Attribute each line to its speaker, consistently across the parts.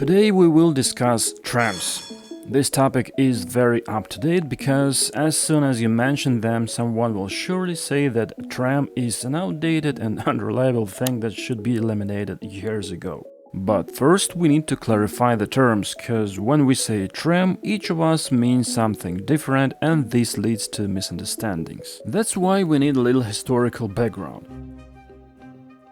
Speaker 1: Today we will discuss trams. This topic is very up-to-date because as soon as you mention them, someone will surely say that a tram is an outdated and unreliable thing that should be eliminated years ago. But first we need to clarify the terms, cause when we say tram, each of us means something different and this leads to misunderstandings. That's why we need a little historical background.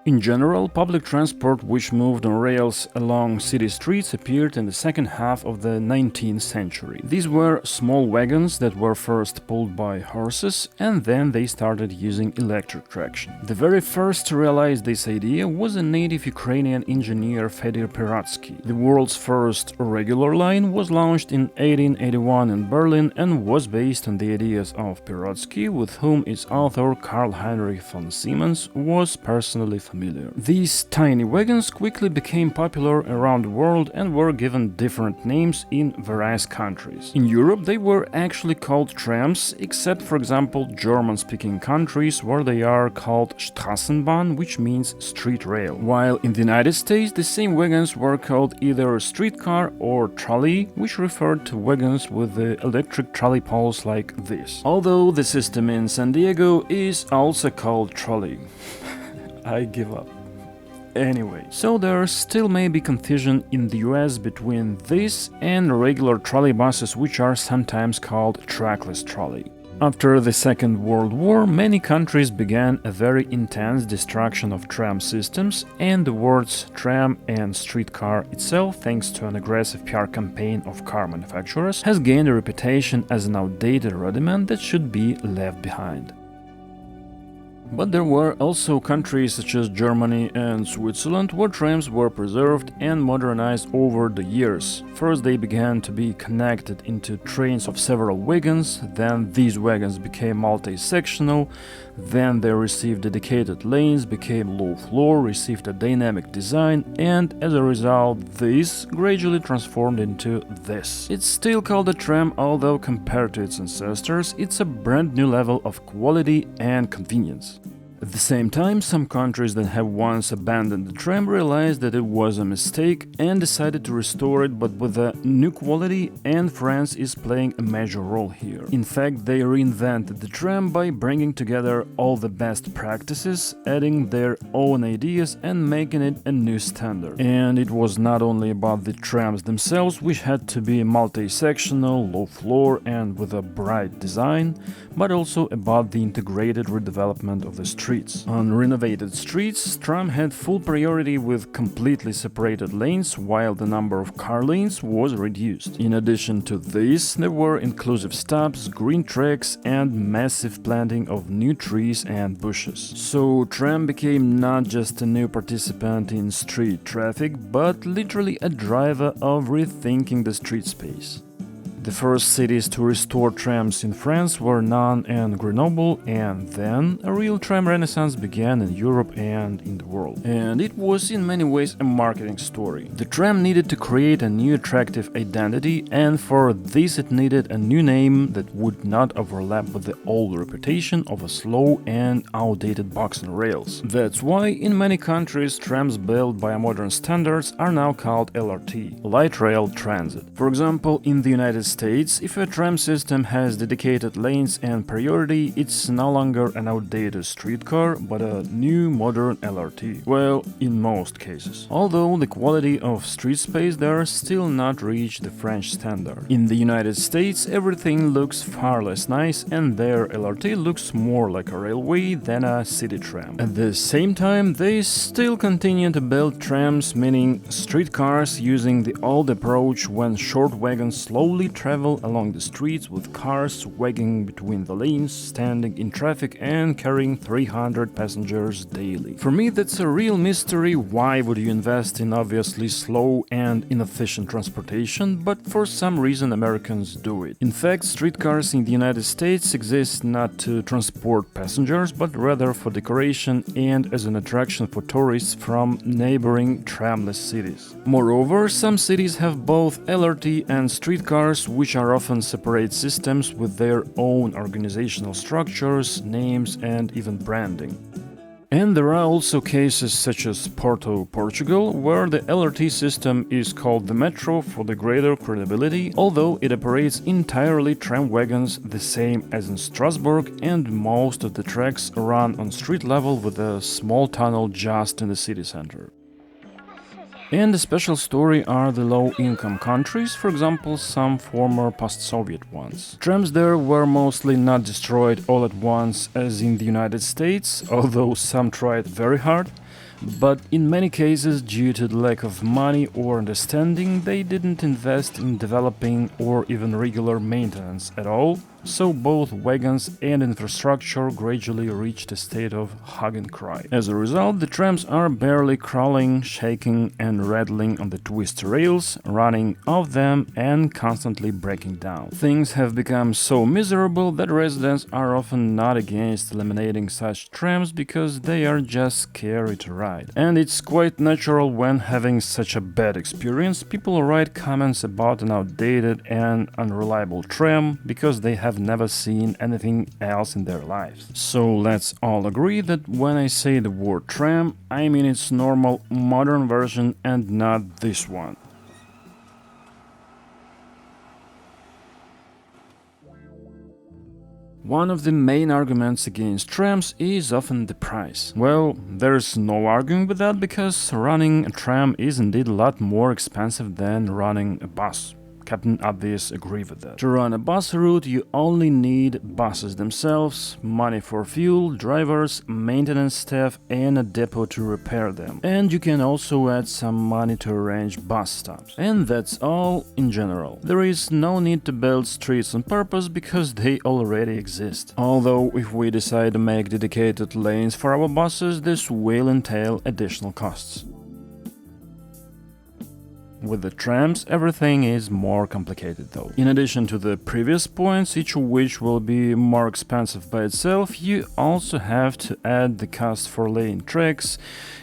Speaker 1: In general, public transport which moved on rails along city streets appeared in the second half of the 19th century. These were small wagons that were first pulled by horses and then they started using electric traction. The very first to realize this idea was a native Ukrainian engineer Fedor Piratsky. The world's first regular line was launched in 1881 in Berlin and was based on the ideas of Piratsky, with whom its author Karl Heinrich von Siemens was personally familiar. These tiny wagons quickly became popular around the world and were given different names in various countries. In Europe they were actually called trams, except for example German-speaking countries where they are called Straßenbahn, which means street rail, while in the United States the same wagons were called either streetcar or trolley, which referred to wagons with the electric trolley poles like this. Although the system in San Diego is also called trolley. I give up. Anyway, so there still may be confusion in the US between this and regular trolley buses, which are sometimes called trackless trolley. After the Second World War, many countries began a very intense destruction of tram systems, and the words tram and streetcar itself, thanks to an aggressive PR campaign of car manufacturers, has gained a reputation as an outdated rudiment that should be left behind. But there were also countries such as Germany and Switzerland where trams were preserved and modernized over the years. First they began to be connected into trains of several wagons, then these wagons became multi-sectional, then they received dedicated lanes, became low floor, received a dynamic design, and as a result this gradually transformed into this. It's still called a tram, although compared to its ancestors it's a brand new level of quality and convenience. At the same time, some countries that have once abandoned the tram realized that it was a mistake and decided to restore it, but with a new quality, and France is playing a major role here. In fact, they reinvented the tram by bringing together all the best practices, adding their own ideas and making it a new standard. And it was not only about the trams themselves, which had to be multi-sectional, low floor and with a bright design, but also about the integrated redevelopment of the streets. On renovated streets, tram had full priority with completely separated lanes, while the number of car lanes was reduced. In addition to this, there were inclusive stops, green tracks and massive planting of new trees and bushes. So tram became not just a new participant in street traffic, but literally a driver of rethinking the street space. The first cities to restore trams in France were Nantes and Grenoble, and then a real tram renaissance began in Europe and in the world. And it was in many ways a marketing story. The tram needed to create a new attractive identity, and for this it needed a new name that would not overlap with the old reputation of a slow and outdated box on rails. That's why in many countries trams built by modern standards are now called LRT, light rail transit. For example, in the United States, if a tram system has dedicated lanes and priority, it's no longer an outdated streetcar, but a new modern LRT. Well, in most cases. Although the quality of street space there still not reached the French standard. In the United States, everything looks far less nice, and their LRT looks more like a railway than a city tram. At the same time, they still continue to build trams, meaning streetcars, using the old approach when short wagons slowly travel along the streets with cars wagging between the lanes, standing in traffic and carrying 300 passengers daily. For me, that's a real mystery. Why would you invest in obviously slow and inefficient transportation, but for some reason Americans do it. In fact, streetcars in the United States exist not to transport passengers, but rather for decoration and as an attraction for tourists from neighboring tramless cities. Moreover, some cities have both LRT and streetcars, which are often separate systems with their own organizational structures, names and even branding. And there are also cases such as Porto, Portugal, where the LRT system is called the metro for the greater credibility, although it operates entirely tram wagons the same as in Strasbourg, and most of the tracks run on street level with a small tunnel just in the city center. And a special story are the low-income countries, for example, some former post-Soviet ones. Trams there were mostly not destroyed all at once as in the United States, although some tried very hard. But in many cases, due to the lack of money or understanding, they didn't invest in developing or even regular maintenance at all, so both wagons and infrastructure gradually reached a state of hug and cry. As a result, the trams are barely crawling, shaking and rattling on the twist rails, running off them and constantly breaking down. Things have become so miserable that residents are often not against eliminating such trams because they are just scary to ride. And it's quite natural when having such a bad experience, people write comments about an outdated and unreliable tram because they have never seen anything else in their lives. So let's all agree that when I say the word tram, I mean its normal modern version and not this one. One of the main arguments against trams is often the price. Well, there's no arguing with that because running a tram is indeed a lot more expensive than running a bus. Captain Obvious agree with that. To run a bus route, you only need buses themselves, money for fuel, drivers, maintenance staff, and a depot to repair them. And you can also add some money to arrange bus stops. And that's all in general. There is no need to build streets on purpose because they already exist. Although if we decide to make dedicated lanes for our buses, this will entail additional costs. With the trams, everything is more complicated though. In addition to the previous points, each of which will be more expensive by itself, you also have to add the cost for laying tracks,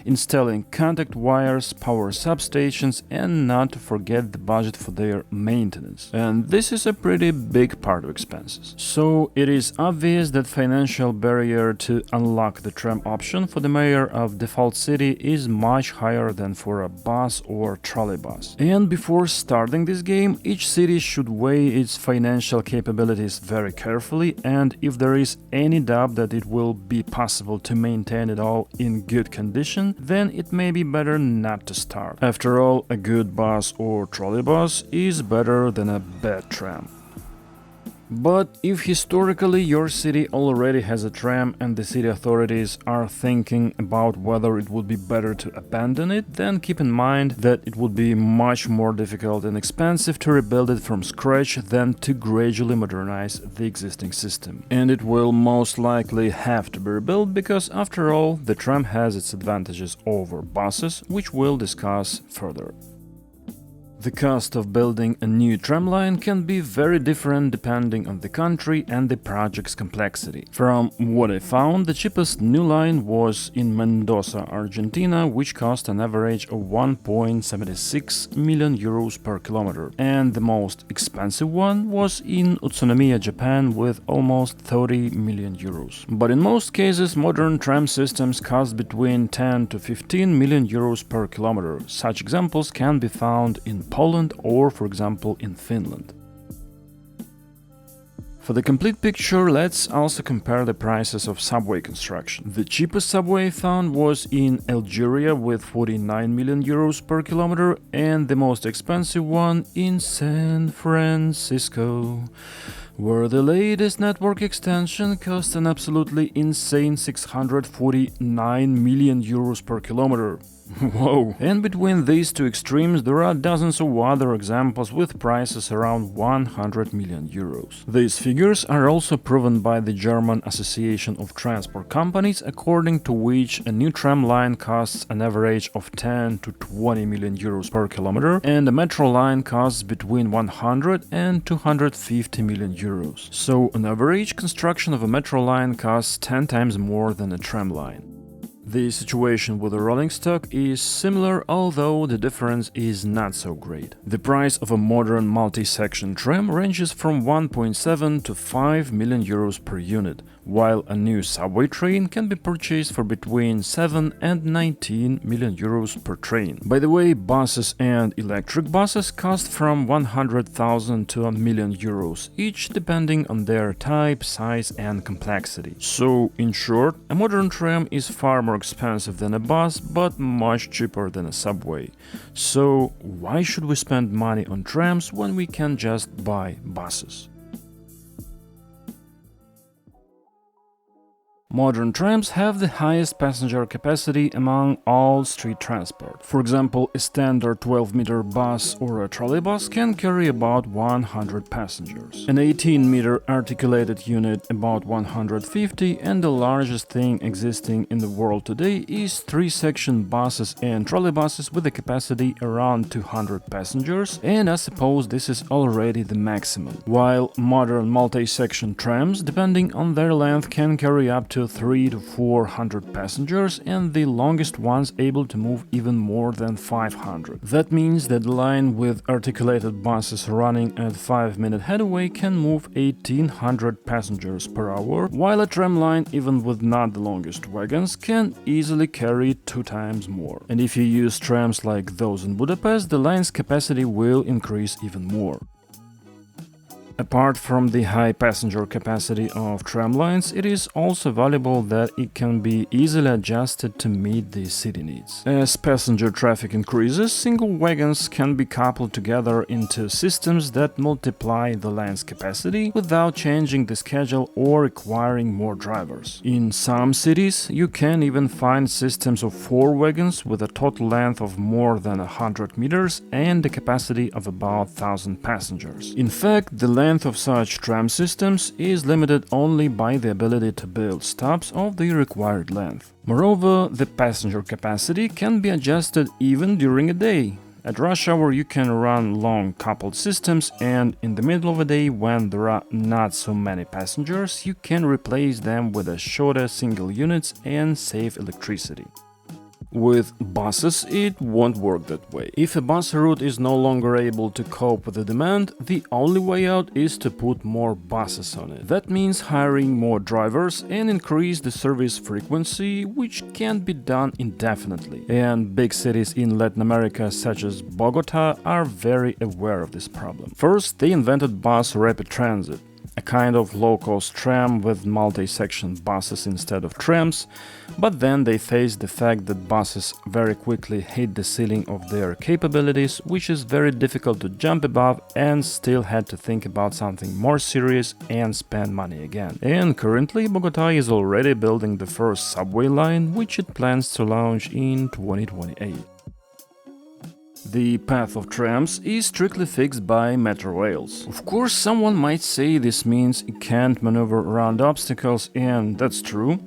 Speaker 1: installing contact wires, power substations, and not to forget the budget for their maintenance. And this is a pretty big part of expenses. So it is obvious that financial barrier to unlock the tram option for the mayor of default city is much higher than for a bus or trolleybus. And before starting this game, each city should weigh its financial capabilities very carefully, and if there is any doubt that it will be possible to maintain it all in good condition, then it may be better not to start. After all, a good bus or trolleybus is better than a bad tram. But if historically your city already has a tram and the city authorities are thinking about whether it would be better to abandon it, then keep in mind that it would be much more difficult and expensive to rebuild it from scratch than to gradually modernize the existing system. And it will most likely have to be rebuilt because, after all, the tram has its advantages over buses, which we'll discuss further. The cost of building a new tramline can be very different depending on the country and the project's complexity. From what I found, the cheapest new line was in Mendoza, Argentina, which cost an average of 1.76 million euros per kilometer, and the most expensive one was in Utsunomiya, Japan, with almost 30 million euros. But in most cases, modern tram systems cost between 10 to 15 million euros per kilometer. Such examples can be found in Poland or, for example, in Finland. For the complete picture, let's also compare the prices of subway construction. The cheapest subway found was in Algeria with 49 million euros per kilometer, and the most expensive one in San Francisco, where the latest network extension cost an absolutely insane 649 million euros per kilometer. Whoa! And between these two extremes there are dozens of other examples with prices around 100 million euros. These figures are also proven by the German Association of Transport Companies, according to which a new tram line costs an average of 10 to 20 million euros per kilometer, and a metro line costs between 100 and 250 million euros. So on average, construction of a metro line costs 10 times more than a tram line. The situation with the rolling stock is similar, although the difference is not so great. The price of a modern multi-section tram ranges from 1.7 to 5 million euros per unit, while a new subway train can be purchased for between 7 and 19 million euros per train. By the way, buses and electric buses cost from 100,000 to a million euros each, depending on their type, size and complexity. So, in short, a modern tram is far more expensive than a bus, but much cheaper than a subway. So, why should we spend money on trams when we can just buy buses? Modern trams have the highest passenger capacity among all street transport. For example, a standard 12-meter bus or a trolleybus can carry about 100 passengers. An 18-meter articulated unit about 150, and the largest thing existing in the world today is 3-section buses and trolleybuses with a capacity around 200 passengers, and I suppose this is already the maximum. While modern multi-section trams, depending on their length, can carry up to 300 to 400 passengers, and the longest ones able to move even more than 500. That means that the line with articulated buses running at 5-minute headway can move 1800 passengers per hour, while a tram line, even with not the longest wagons, can easily carry 2 times more. And if you use trams like those in Budapest, the line's capacity will increase even more. Apart from the high passenger capacity of tram lines, it is also valuable that it can be easily adjusted to meet the city needs. As passenger traffic increases, single wagons can be coupled together into systems that multiply the line's capacity without changing the schedule or requiring more drivers. In some cities, you can even find systems of 4 wagons with a total length of more than 100 meters and a capacity of about 1000 passengers. In fact, the length of such tram systems is limited only by the ability to build stops of the required length. Moreover, the passenger capacity can be adjusted even during a day. At rush hour you can run long coupled systems, and in the middle of a day when there are not so many passengers, you can replace them with a shorter single units and save electricity. With buses, it won't work that way. If a bus route is no longer able to cope with the demand, the only way out is to put more buses on it. That means hiring more drivers and increase the service frequency, which can't be done indefinitely. And big cities in Latin America, such as Bogota, are very aware of this problem. First, they invented bus rapid transit, a kind of low-cost tram with multi-section buses instead of trams, but then they faced the fact that buses very quickly hit the ceiling of their capabilities, which is very difficult to jump above, and still had to think about something more serious and spend money again. And currently Bogota is already building the first subway line, which it plans to launch in 2028. The path of trams is strictly fixed by metro rails. Of course, someone might say this means it can't maneuver around obstacles, and that's true.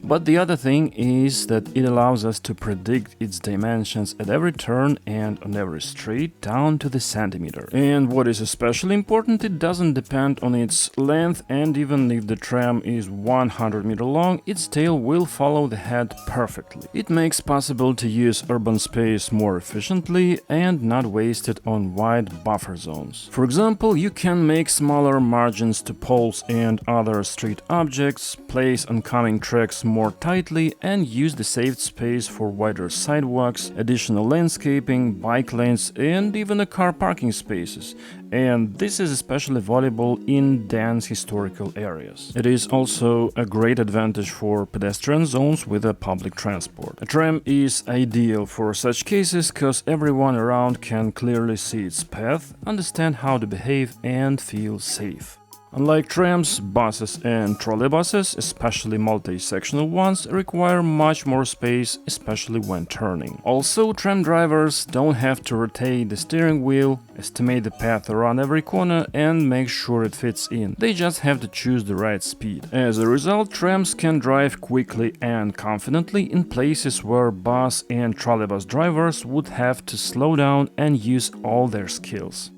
Speaker 1: But the other thing is that it allows us to predict its dimensions at every turn and on every street down to the centimeter. And what is especially important, it doesn't depend on its length, and even if the tram is 100 meters long, its tail will follow the head perfectly. It makes possible to use urban space more efficiently and not waste it on wide buffer zones. For example, you can make smaller margins to poles and other street objects, place oncoming tracks more tightly, and use the saved space for wider sidewalks, additional landscaping, bike lanes, and even the car parking spaces. And this is especially valuable in dense historical areas. It is also a great advantage for pedestrian zones with a public transport. A tram is ideal for such cases because everyone around can clearly see its path, understand how to behave, and feel safe. Unlike trams, buses and trolleybuses, especially multi-sectional ones, require much more space, especially when turning. Also, tram drivers don't have to rotate the steering wheel, estimate the path around every corner, and make sure it fits in. They just have to choose the right speed. As a result, trams can drive quickly and confidently in places where bus and trolleybus drivers would have to slow down and use all their skills.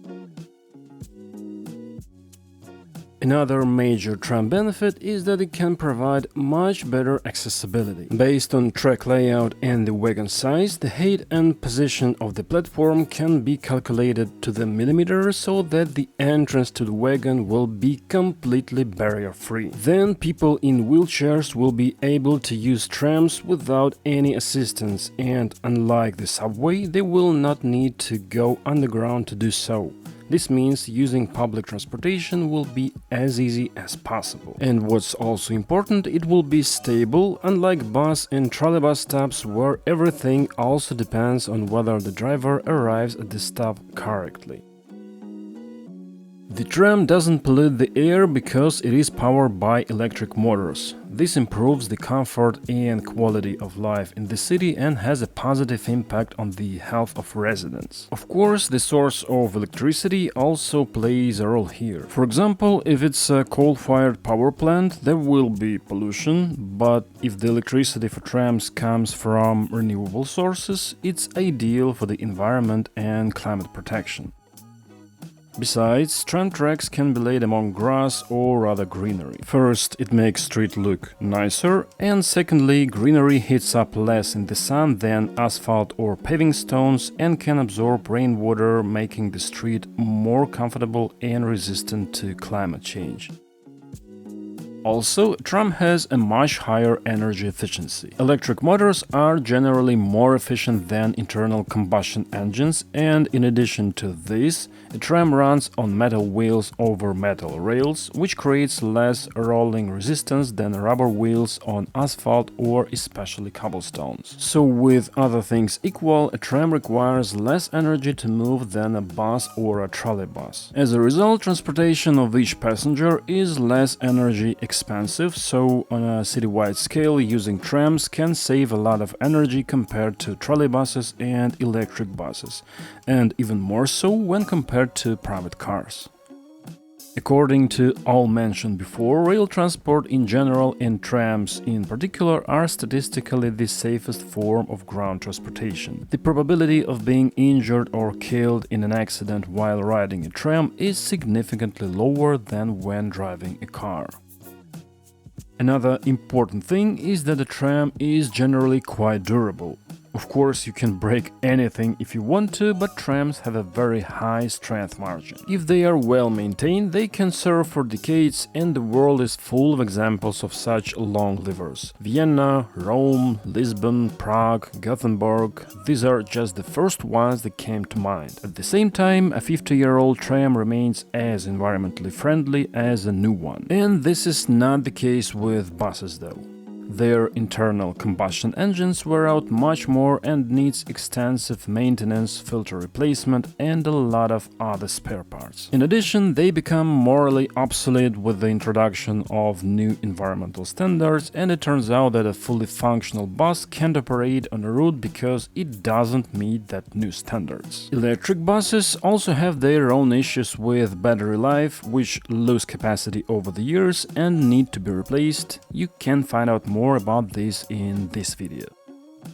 Speaker 1: Another major tram benefit is that it can provide much better accessibility. Based on track layout and the wagon size, the height and position of the platform can be calculated to the millimeter so that the entrance to the wagon will be completely barrier-free. Then people in wheelchairs will be able to use trams without any assistance, and unlike the subway, they will not need to go underground to do so. This means using public transportation will be as easy as possible. And what's also important, it will be stable, unlike bus and trolleybus stops where everything also depends on whether the driver arrives at the stop correctly. The tram doesn't pollute the air because it is powered by electric motors. This improves the comfort and quality of life in the city and has a positive impact on the health of residents. Of course, the source of electricity also plays a role here. For example, if it's a coal-fired power plant, there will be pollution, but if the electricity for trams comes from renewable sources, it's ideal for the environment and climate protection. Besides, tram tracks can be laid among grass or other greenery. First, it makes street look nicer, and secondly, greenery heats up less in the sun than asphalt or paving stones and can absorb rainwater, making the street more comfortable and resistant to climate change. Also, tram has a much higher energy efficiency. Electric motors are generally more efficient than internal combustion engines, and in addition to this, a tram runs on metal wheels over metal rails, which creates less rolling resistance than rubber wheels on asphalt or especially cobblestones. So with other things equal, a tram requires less energy to move than a bus or a trolleybus. As a result, transportation of each passenger is less energy expensive, so on a citywide scale, using trams can save a lot of energy compared to trolleybuses and electric buses, and even more so when compared to private cars. According to all mentioned before, rail transport in general and trams in particular are statistically the safest form of ground transportation. The probability of being injured or killed in an accident while riding a tram is significantly lower than when driving a car. Another important thing is that the tram is generally quite durable. Of course, you can break anything if you want to, but trams have a very high strength margin. If they are well maintained, they can serve for decades, and the world is full of examples of such long livers. Vienna, Rome, Lisbon, Prague, Gothenburg, these are just the first ones that came to mind. At the same time, a 50-year-old tram remains as environmentally friendly as a new one. And this is not the case with buses though. Their internal combustion engines wear out much more and needs extensive maintenance, filter replacement, and a lot of other spare parts. In addition, they become morally obsolete with the introduction of new environmental standards, and it turns out that a fully functional bus can't operate on a route because it doesn't meet that new standards. Electric buses also have their own issues with battery life, which lose capacity over the years and need to be replaced. You can find out more about this in this video.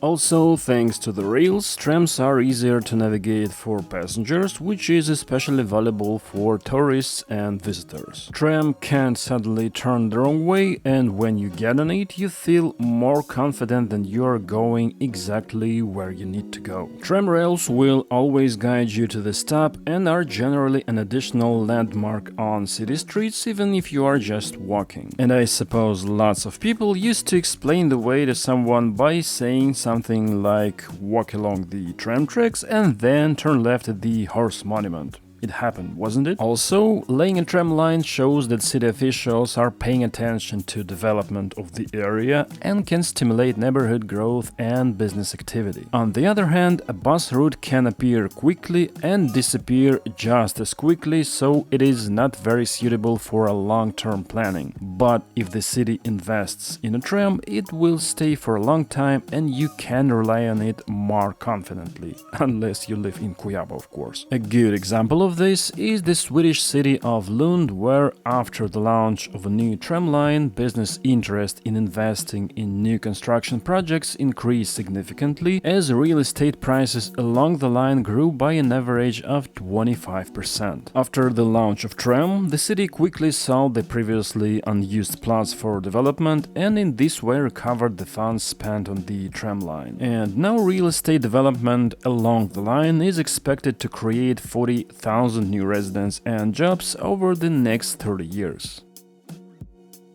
Speaker 1: Also, thanks to the rails, trams are easier to navigate for passengers, which is especially valuable for tourists and visitors. Tram can't suddenly turn the wrong way, and when you get on it, you feel more confident that you are going exactly where you need to go. Tram rails will always guide you to the stop and are generally an additional landmark on city streets, even if you are just walking. And I suppose lots of people used to explain the way to someone by saying something like walk along the tram tracks and then turn left at the horse monument. It happened, wasn't it? Also, laying a tram line shows that city officials are paying attention to development of the area and can stimulate neighborhood growth and business activity. On the other hand, a bus route can appear quickly and disappear just as quickly, so it is not very suitable for a long-term planning. But if the city invests in a tram, it will stay for a long time and you can rely on it more confidently, unless you live in Cuyaba, of course. A good example of of this is the Swedish city of Lund, where after the launch of a new tram line, business interest in investing in new construction projects increased significantly as real estate prices along the line grew by an average of 25%. After the launch of Tram, the city quickly sold the previously unused plots for development and in this way recovered the funds spent on the tram line. And now real estate development along the line is expected to create 40,000 new residents and jobs over the next 30 years.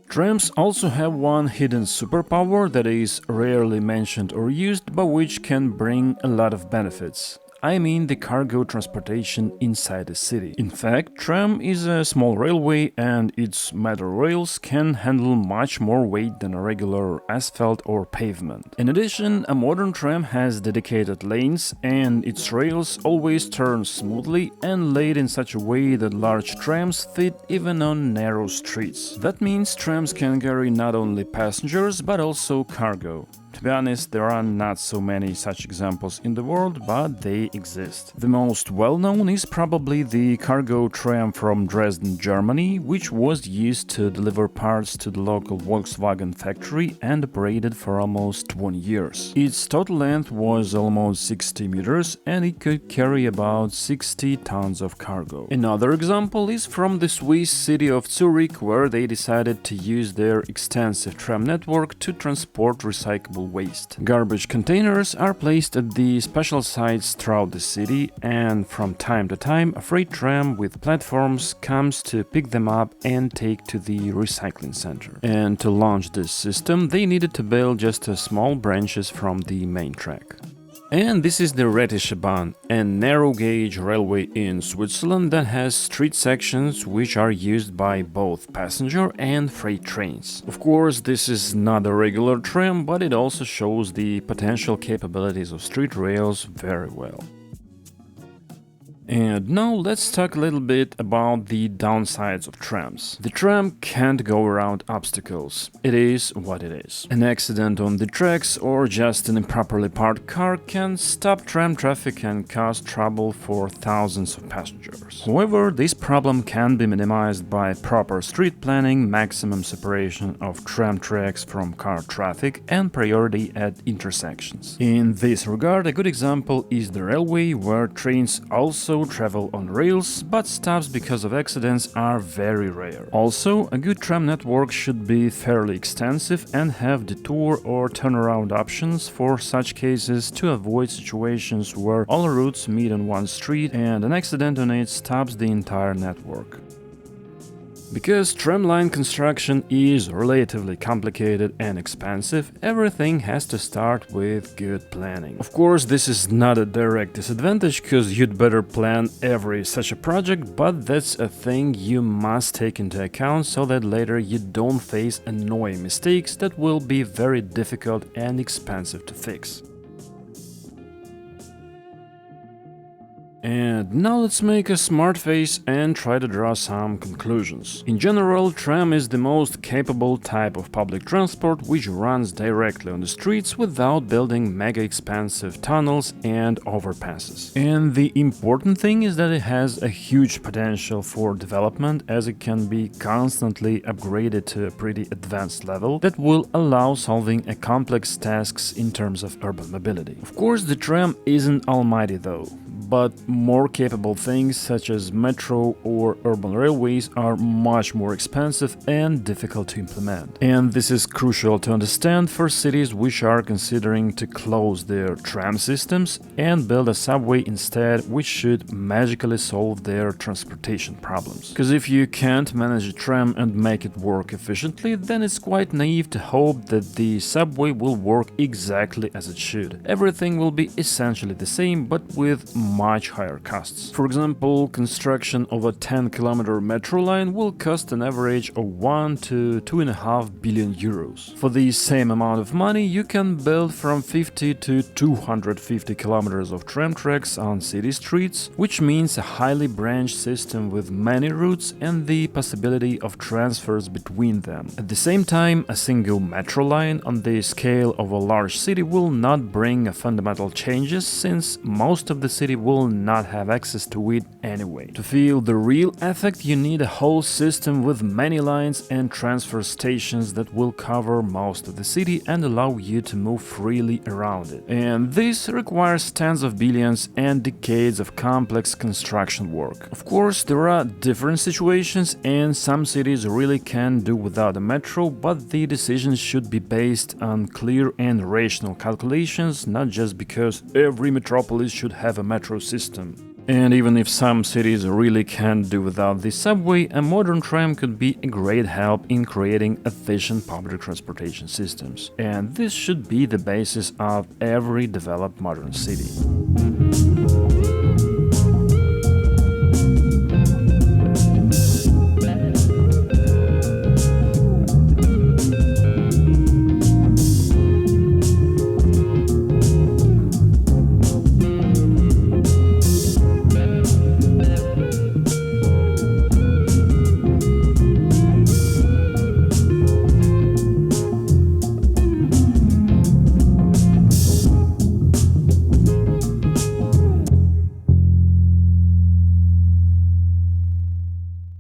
Speaker 1: Trams also have one hidden superpower that is rarely mentioned or used, but which can bring a lot of benefits. I mean the cargo transportation inside the city. In fact, tram is a small railway and its metal rails can handle much more weight than a regular asphalt or pavement. In addition, a modern tram has dedicated lanes and its rails always turn smoothly and laid in such a way that large trams fit even on narrow streets. That means trams can carry not only passengers but also cargo. To be honest, there are not so many such examples in the world, but they exist. The most well-known is probably the cargo tram from Dresden, Germany, which was used to deliver parts to the local Volkswagen factory and operated for almost 20 years. Its total length was almost 60 meters and it could carry about 60 tons of cargo. Another example is from the Swiss city of Zurich, where they decided to use their extensive tram network to transport recyclable waste. Garbage containers are placed at the special sites throughout the city, and from time to time a freight tram with platforms comes to pick them up and take to the recycling center. And to launch this system, they needed to build just small branches from the main track. And this is the Rätischebahn, a narrow-gauge railway in Switzerland that has street sections which are used by both passenger and freight trains. Of course, this is not a regular tram, but it also shows the potential capabilities of street rails very well. And now let's talk a little bit about the downsides of trams. The tram can't go around obstacles. It is what it is. An accident on the tracks or just an improperly parked car can stop tram traffic and cause trouble for thousands of passengers. However, this problem can be minimized by proper street planning, maximum separation of tram tracks from car traffic, and priority at intersections. In this regard, a good example is the railway, where trains also travel on rails, but stops because of accidents are very rare. Also, a good tram network should be fairly extensive and have detour or turnaround options for such cases to avoid situations where all routes meet on one street and an accident on it stops the entire network. Because tramline construction is relatively complicated and expensive, everything has to start with good planning. Of course, this is not a direct disadvantage, because you'd better plan every such a project, but that's a thing you must take into account so that later you don't face annoying mistakes that will be very difficult and expensive to fix. And now let's make a smart face and try to draw some conclusions. In general, tram is the most capable type of public transport which runs directly on the streets without building mega expensive tunnels and overpasses. And the important thing is that it has a huge potential for development, as it can be constantly upgraded to a pretty advanced level that will allow solving a complex tasks in terms of urban mobility. Of course, the tram isn't almighty though, but more capable things such as metro or urban railways are much more expensive and difficult to implement. And this is crucial to understand for cities which are considering to close their tram systems and build a subway instead, which should magically solve their transportation problems. Because if you can't manage a tram and make it work efficiently, then it's quite naive to hope that the subway will work exactly as it should. Everything will be essentially the same, but with much higher costs. For example, construction of a 10-kilometer metro line will cost an average of 1 to 2.5 billion euros. For the same amount of money, you can build from 50 to 250 kilometers of tram tracks on city streets, which means a highly branched system with many routes and the possibility of transfers between them. At the same time, a single metro line on the scale of a large city will not bring fundamental changes, since most of the city will will not have access to it anyway. To feel the real effect, you need a whole system with many lines and transfer stations that will cover most of the city and allow you to move freely around it. And this requires tens of billions and decades of complex construction work. Of course, there are different situations and some cities really can do without a metro, but the decisions should be based on clear and rational calculations, not just because every metropolis should have a metro system. And even if some cities really can't do without the subway, a modern tram could be a great help in creating efficient public transportation systems. And this should be the basis of every developed modern city.